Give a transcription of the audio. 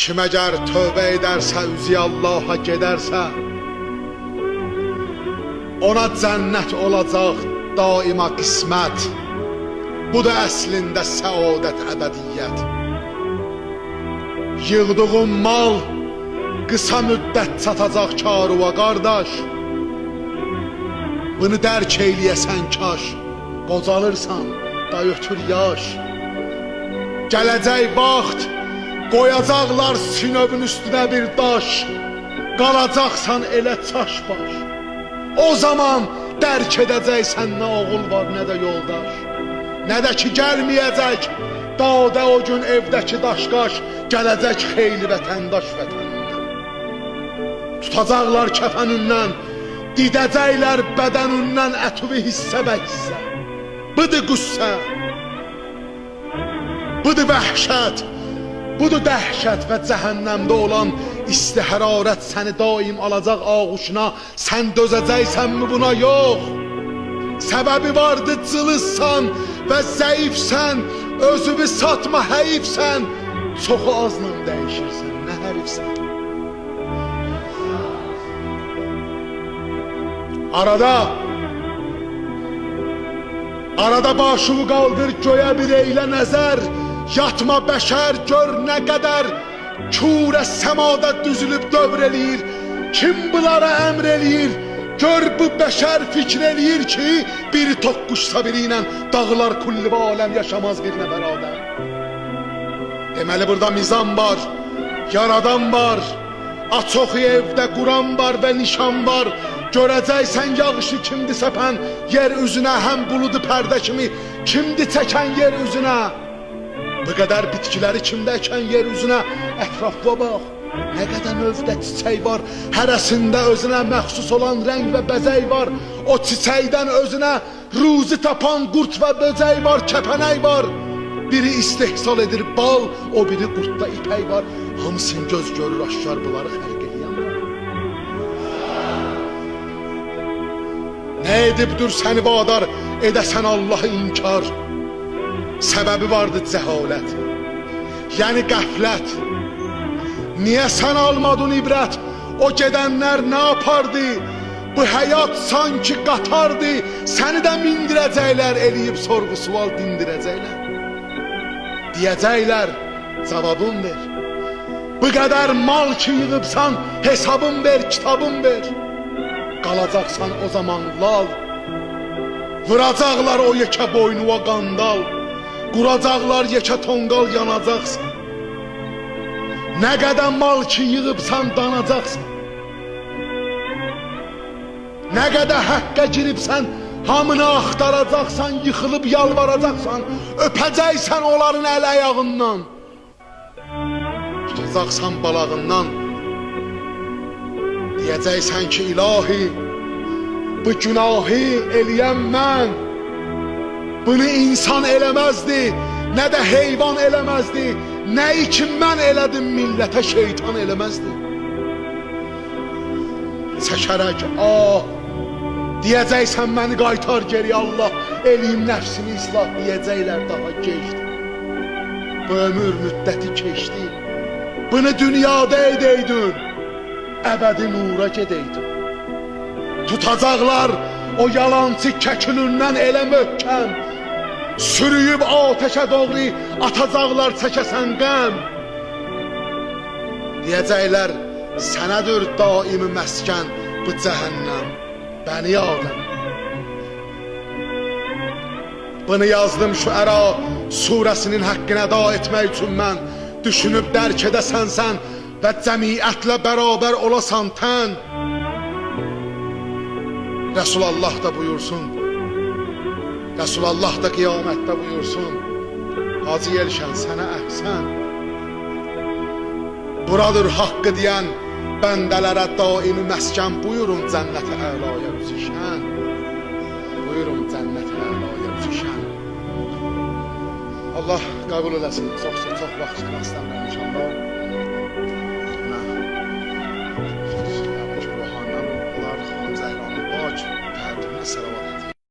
Kim əgər tövbə edərsə, üzü Allaha gedərsə, ona cənnət olacaq daima qismət. Bu da əslində səadət əbədiyyət. Yığdığın mal qısa müddət çatacaq karuva qardaş. Bunu dərk eyləyəsən kaş, qocalırsan da ötür yaş. Gələcək vaxt qoyacaqlar sinövün üstünə bir daş, qalacaqsan elə çaş baş. O zaman dərk edəcəksən nə oğul var, nə də yoldaş. Nə də ki gəlməyəcək dağda o gün evdəki daşqaş, gələcək xeyli vətəndaş vətənindən. Tutacaqlar kəfənindən, didəcəklər bədənindən ətuvi hissə bə hissə. Budur qüssə, budur vəhşət, budur dəhşət və cəhənnəmdə olan isti hərarət səni daim alacaq ağuşuna. Sən dözəcəksənmi buna? Yox. Səbəbi vardı, cılızsan və zəifsən, özünü satma həyifsən, çoxu azla dəyişirsən, nə hərifsən. Arada başını qaldır, göyə bir eylə nəzər. Yatma bəşər, gör nə qədər kürə səmada düzülüb dövr eləyir. Kim bunlara əmr eləyir? Gör bu bəşər fikr eləyir ki, biri toqquşsa biri ilə dağlar kulli və aləm yaşamaz bir nə bərabər. Deməli burada mizan var, yaradan var, açoxu evdə quran var və nişan var. Görəcəksən yağışı kimdi səpən yer üzünə, həm buludu pərdə kimi kimdi çəkən yer üzünə. Bu qədər bitkiləri kimdə əkən yer üzünə. Ətrafına bax, nə qədər növdə çiçək var, hərəsində özünə məxsus olan rəng və bəzək var. O çiçəkdən özünə ruzi tapan qurt və böcək var, kəpənək var. Biri istehsal edir bal, o biri qurtda ipək var. Hamısın göz görür aşkar bunları xəlq edən var. Nə edibdir səni vadar edəsən Allahı inkar? Səbəbi vardı cəhalət, yəni qəflət. Niyə sən almadın ibrət? O gedənlər nə yapardı? Bu həyat sanki qatardı. Səni də mindirəcəklər, eləyib sorğu sual dindirəcəklər. Deyəcəklər, cavabın ver. Bu qədər mal ki yığıbsan, hesabın ver, kitabın ver. Qalacaqsan o zaman lal. Vuracaqlar o yekə boynuva qandal. Quracaqlar yekə tonqal, yanacaqsan. Nə qədər mal ki yığıbsan, danacaqsan. Nə qədər həqqə giribsən, hamını axtaracaqsan, yıxılıb yalvaracaqsan, öpəcəksən onların əl ayağından, tutacaqsan balağından. Deyəcəksən ki, ilahi, bu günahı eləyən mən. Bunu insan eləməzdi, nə də heyvan eləməzdi. Nə için mən elədim, millətə şeytan eləməzdi. Çəkərək deyəcəksən məni qaytar geri Allah, eləyim nəfsini islah, deyəcəklər daha geçdi. Bu ömür müddəti keçdi. Bunu dünyada edəydin, əbədi nura gedəydin. Tutacaqlar o yalancı kəkilindən elə möhkəm, sürüyüb ateşə doğru atacaqlar çəkəsən qəm. Deyəcəklər sənədir daimi məskən bu cəhənnəm, bəni Adəm. Bunu yazdım Şüəra surəsinin haqqını əda etmək üçün mən. Düşünüb dərk edəsən sən və cəmiyyətlə bərabər olasan tən. Resulullah da buyursun, Resulullah da qiyamətdə buyursun, Hacı Elşən sənə əhsən. Buradır haqqı deyən bəndələrə daimi məskən. Buyurun cənnət-i əlaya üzüşən. Buyurun cənnət-i əlaya üzüşən. Allah qəbul eləsin. Çox vaxt tutmaq istəmirəm inşallah. Ruhandan, onlar xanım Zəhranın Bak, tərbiyyə, səlavat.